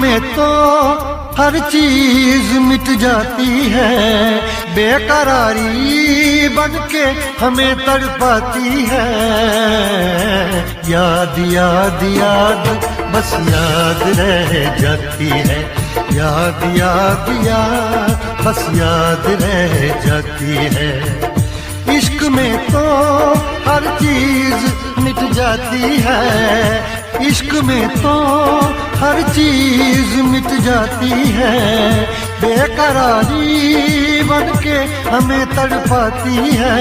में तो हर चीज मिट जाती है, बेकरारी बनके हमें तड़पाती है। याद याद याद बस याद रह जाती है, याद याद याद बस याद रह जाती है। इश्क में तो हर चीज मिट जाती है, इश्क में तो हर चीज मिट जाती है, बेकरारी बनके हमें तड़पाती है,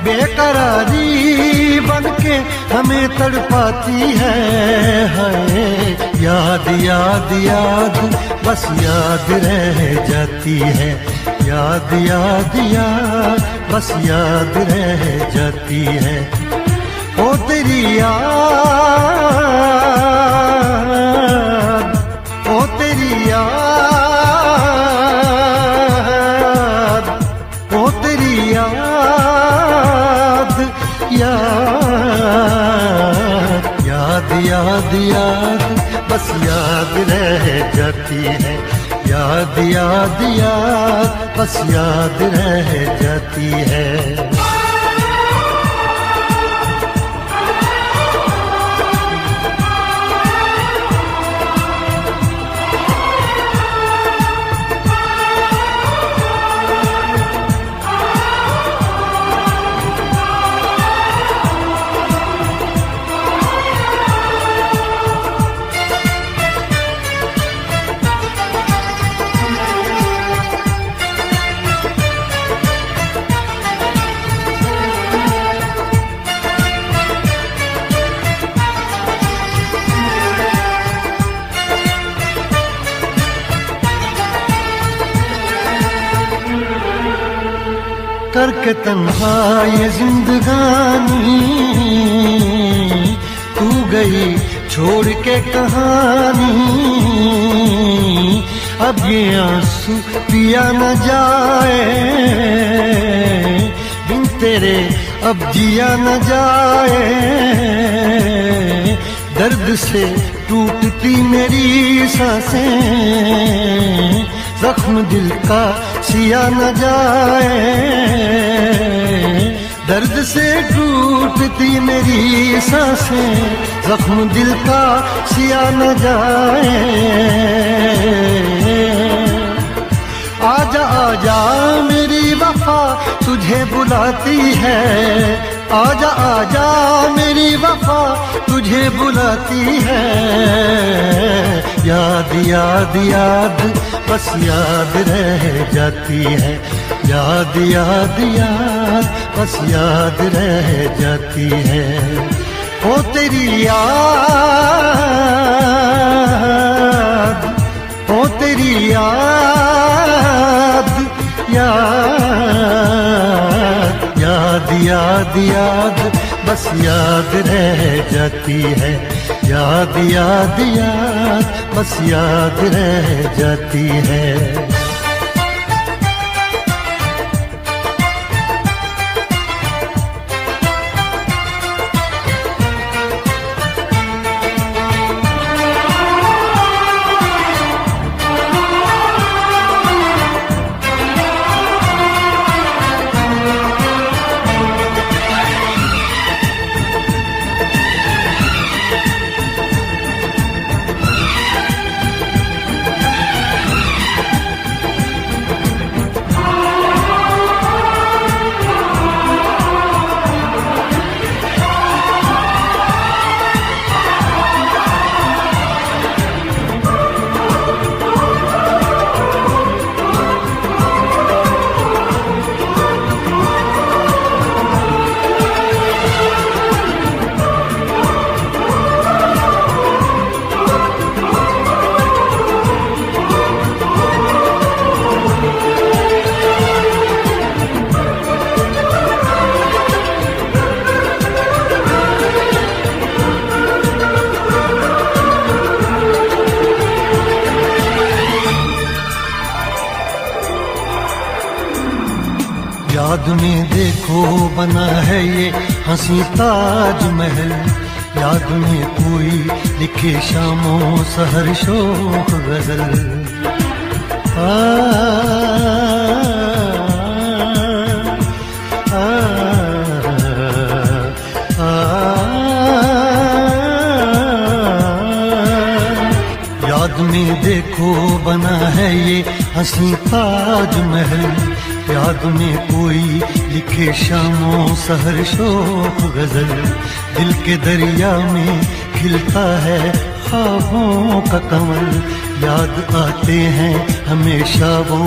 बेकरारी बनके हमें तड़पाती है। याद याद याद बस याद रह जाती है, याद याद याद बस याद रह जाती है। ओ तेरी याद, ओ तेरी याद, ओ तेरी याद, याद याद याद याद बस याद रह जाती है, याद याद याद बस याद रह जाती है। करके तन्हा ये जिंदगानी तू गई छोड़ के कहानी, अब ये आंसू पिया न जाए बिन तेरे, अब जिया न जाए। दर्द से टूटती मेरी सांसें, जख्म दिल का सिया न जाए, दर्द से टूटती मेरी सांसें, जख्म दिल का सिया न जाए। आजा आजा मेरी वफा तुझे बुलाती है, आजा आजा मेरी वफा तुझे बुलाती है। याद याद याद बस याद रह जाती है, याद याद याद बस याद रह जाती है। ओ तेरी याद, ओ तेरी याद, याद याद याद याद बस याद रह जाती है, याद याद याद बस याद रह जाती है। याद में देखो बना है ये हंसी ताजमहल, याद में कोई लिखे शामों सहर शोक गजल। आ, आ, आ, याद में देखो बना है ये हंसी ताजमहल। याद में कोई लिखे शामों सहर शोक गजल। दिल के दरिया में खिलता है ख्वाबों का कमल। याद आते हैं हमेशा वो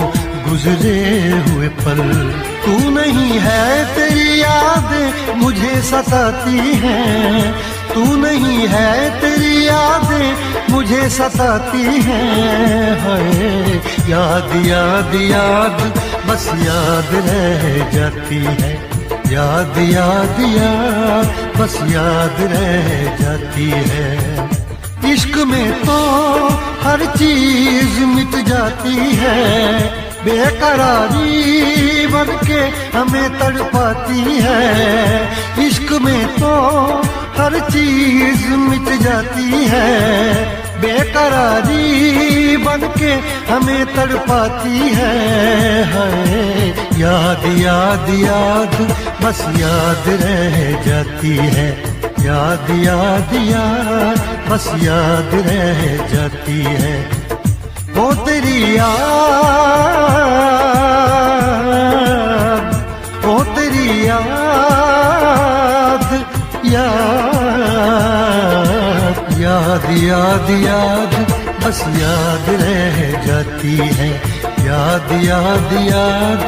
गुजरे हुए पल। तू नहीं है तेरी याद मुझे सताती है। तू नहीं है तेरी यादें मुझे सताती हैं। हाय याद याद याद बस याद रह जाती है। याद याद याद बस याद रह जाती है। इश्क में तो हर चीज मिट जाती है। बेकरारी बन के हमें तड़पाती है। इश्क में तो हर चीज मिट जाती है। बेकरारी बन के हमें तड़पाती है। हाय याद याद याद बस याद रह जाती है। याद याद याद बस याद रह जाती है। वो तेरी याद, वो तेरी याद, याद याद याद बस याद रह जाती है। याद याद याद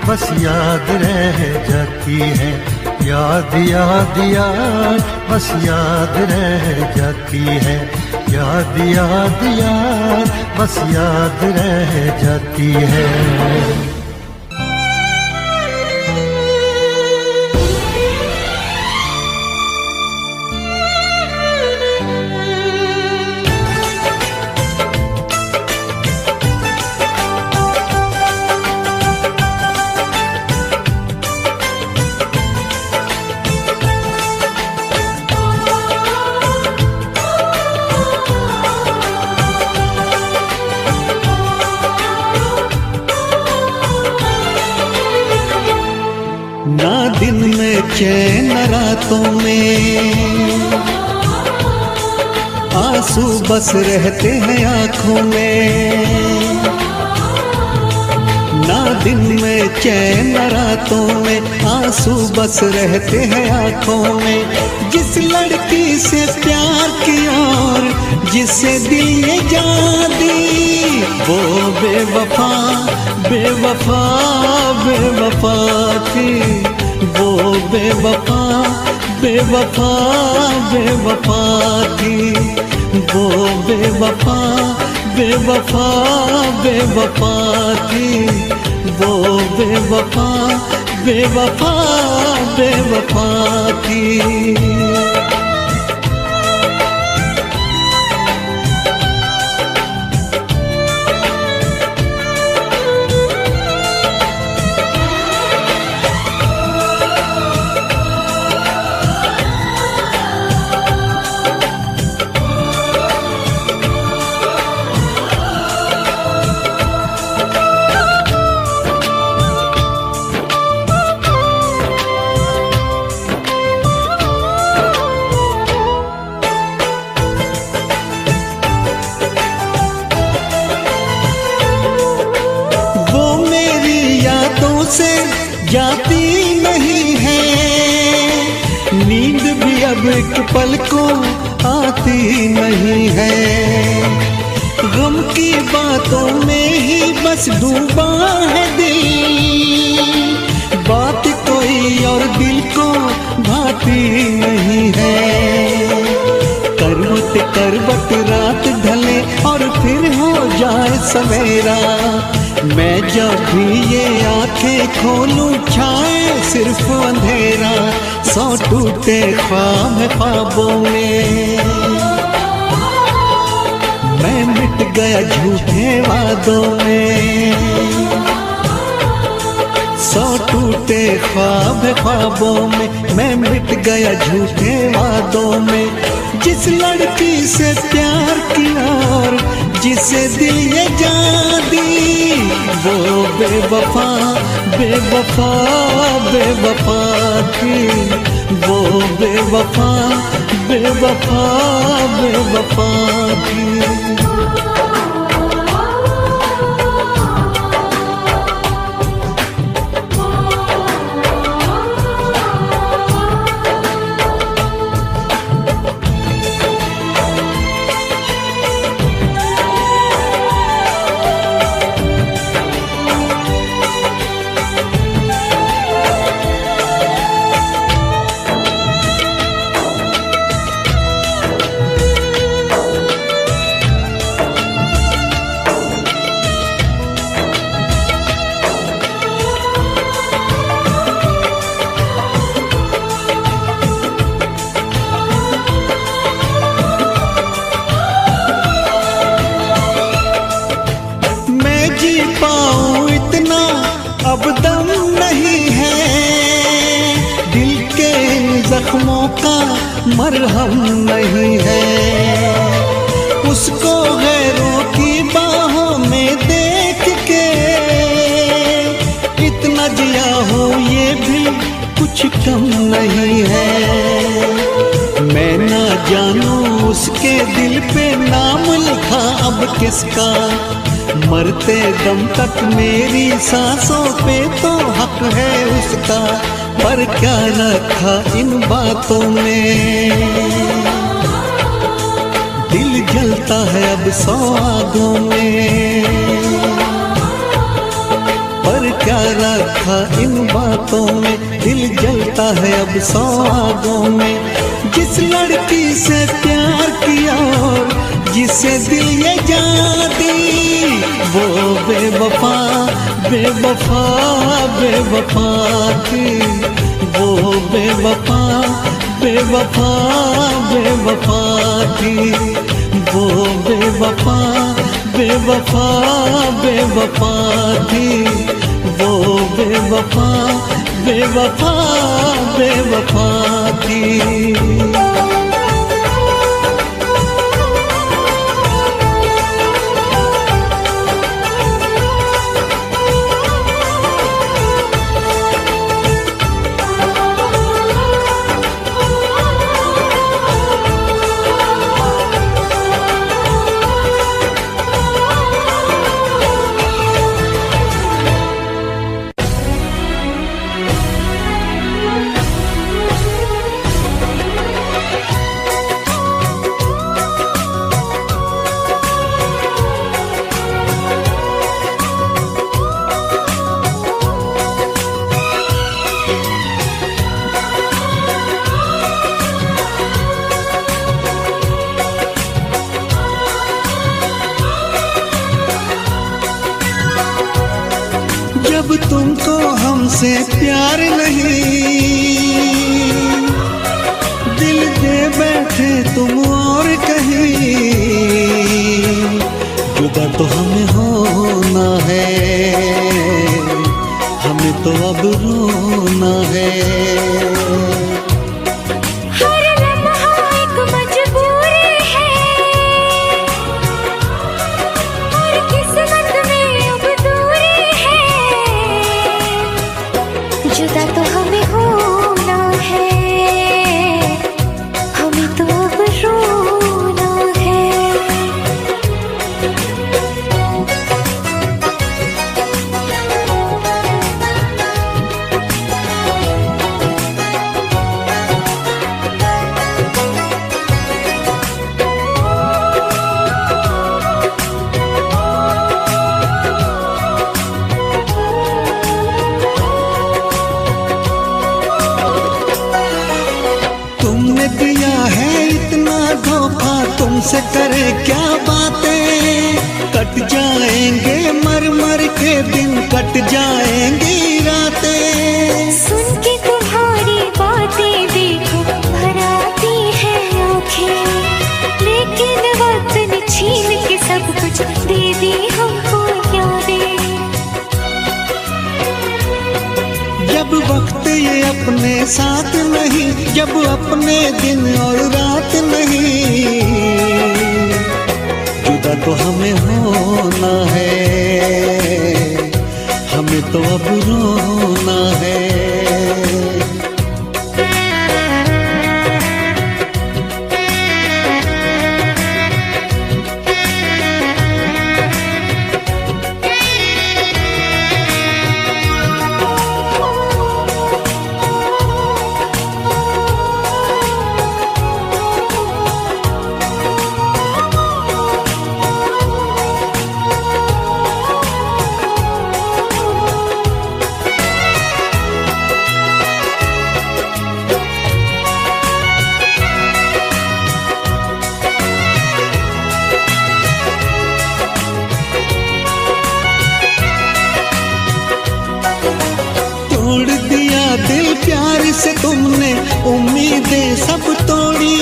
बस याद रह जाती है। याद याद याद बस याद रह जाती है। याद याद याद बस याद रह जाती है। ना दिन में चैन रातों में आंसू बस रहते हैं आँखों में। ना दिन में चैन रातों में आंसू बस रहते हैं आँखों में। जिस लड़की से प्यार किया और जिसे दिल ने जान दी वो बेवफा बेवफा बेवफा थी। वो बेवफा बेवफा बेवफा थी। वो बेवफा बेवफा बेवफा थी। वो बेवफा बेवफा बेवफा थी। से जाती नहीं है नींद भी अब एक पल को आती नहीं है। गम की बातों में ही बस डूबा है दिल। बात कोई और दिल को भाती नहीं है। करवट करवट रात ढले और फिर हो जाए सवेरा। मैं जब भी ये आंखें खोलूं छाए सिर्फ अंधेरा। सौ टूटे ख्वाब ख्वाबों में मैं मिट गया झूठे वादों में। सौ टूटे ख्वाब ख्वाबों में मैं मिट गया झूठे वादों में। जिस लड़की से प्यार किया और जिसे दिल ये जान दी, वो बेवफा बेवफा बेवफा थी, वो बेवफा बेवफा बेवफा थी। पाऊं इतना अब दम नहीं है, दिल के जख्मों का मरहम नहीं है। उसको गैरों की बाहों में देख के इतना जिया हो ये भी कुछ कम नहीं है। मैं ना जानूं उसके दिल पे नाम लिखा अब किसका, मरते दम तक मेरी सांसों पे तो हक है उसका, पर क्या रखा इन बातों में। दिल जलता है अब सौहागों में, पर क्या रखा इन बातों में। दिल जलता है अब सौहागों में। जिस लड़की से प्यार किया और जिसे दिल ये जान दी, वो बेवफा बेवफा बेवफा थी, वो बेवफा बेवफा बेवफा थी, वो बेवफा बेवफा बेवफा थी, वो बेवफा बेवफा बेवफा थी। जब तुमको हमसे प्यार नहीं, दिल दे बैठे तुम और कहीं, जुदा तो हमें होना है, हमें तो अब रोना है। जुदा तो हमें होना है, हमें तो अब रोना है। तुमसे करे क्या बातें, कट जाएंगे मर मर के दिन, कट जाएंगी रातें। सुन के तुम्हारी बातें देखो भर आती है आँखें, लेकिन वक्त ने छीन के सब कुछ दे दी हमको यादें। जब वक्त ये अपने साथ नहीं जब अपने दिन और रात नहीं, जुदा तो हमें होना है, हमें तो अब रोना है। तोड़ दिया दिल प्यार से तुमने, उम्मीदें सब तोड़ी,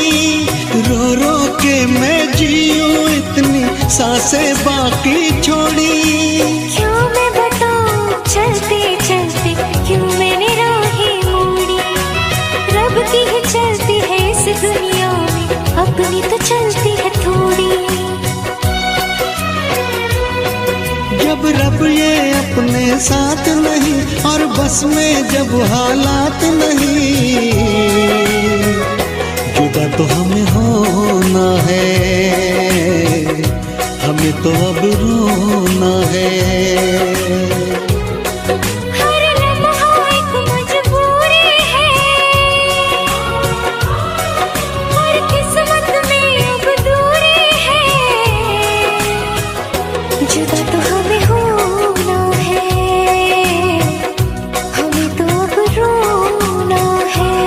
रो रो के मैं जीऊं इतनी सांसें बाकी छोड़ी। क्यों मैं बताऊं चलते चलते क्यों मैंने राहें मोड़ी, रब की ही चलती है इस दुनिया में, अपनी तो चलती है थोड़ी। जब रब ये अपने साथ नहीं और बस में जब हालात नहीं, जुदा तो हमें होना है, हमें तो अब रोना है। हर लम्हा एक मजबूरी है, हर किस्मत में अब दूरी है, जुदा तो हमें होना है, हमें तो अब रोना है।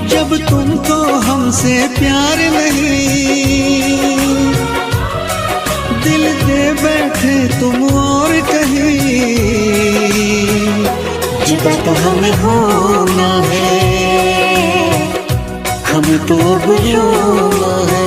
जब तुमको हमसे प्यार नहीं, दिल दे बैठे तुम और कहीं, जुदा तो हमें होना है, हमें तो अब रोना है।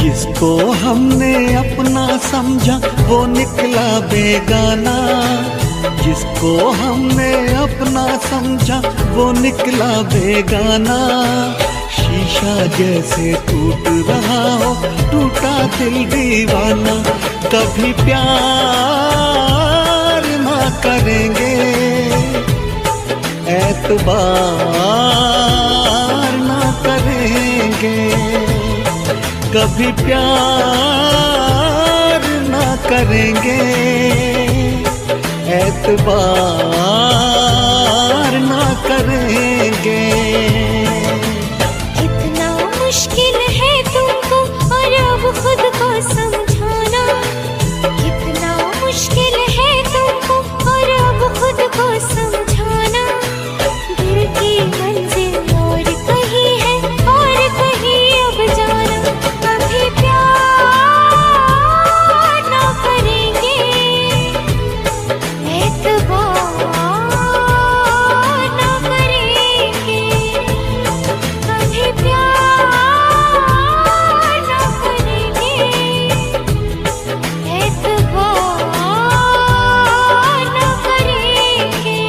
जिसको हमने अपना समझा वो निकला बेगाना, जिसको हमने अपना समझा वो निकला बेगाना। शीशा जैसे टूट रहा हो टूटा दिल दीवाना, कभी प्यार ना करेंगे, एतबार ना करेंगे, कभी प्यार ना करेंगे, एतबार ना करेंगे। कितना मुश्किल है तुमको और अब खुद को समझाना, कितना मुश्किल है तुमको और अब खुद को समझाना। दिल की मंजिल और कहीं है और कहीं अब जाना, कभी प्यार ना करेंगे, एतबार ना करेंगे, कभी प्यार ना करेंगे, एतबार ना करेंगे।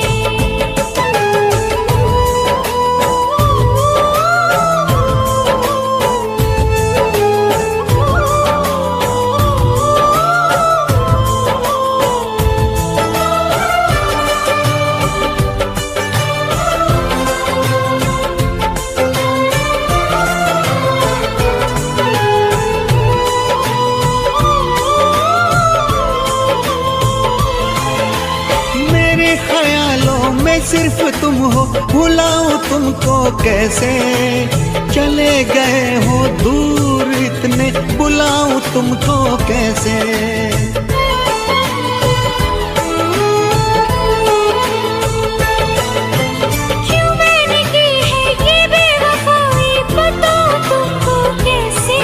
मेरे ख्यालों में में सिर्फ तुम हो, भुलाऊं तुमको कैसे। चले गए हो दूर इतने, बुलाऊं तुमको कैसे। क्यों मैंने की है ये बेवफाई, बताओ तुमको कैसे।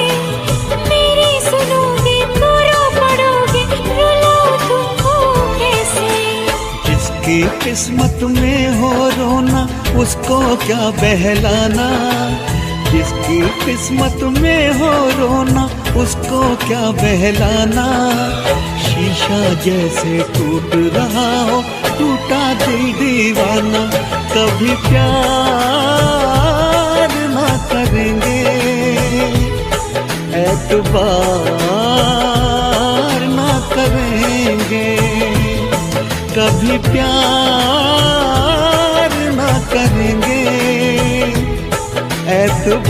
मेरी सुनोगे तो रो पड़ोगे, रुलाऊं तुमको कैसे। जिसकी किस्मत में हो रोना, उसको क्या बहलाना। जिसकी किस्मत में हो रोना, उसको क्या बहलाना। शीशा जैसे टूट रहा हो, टूटा दिल दीवाना। कभी प्यार ना करेंगे, एतबार ना करेंगे। कभी प्यार ना करेंगे, एतबार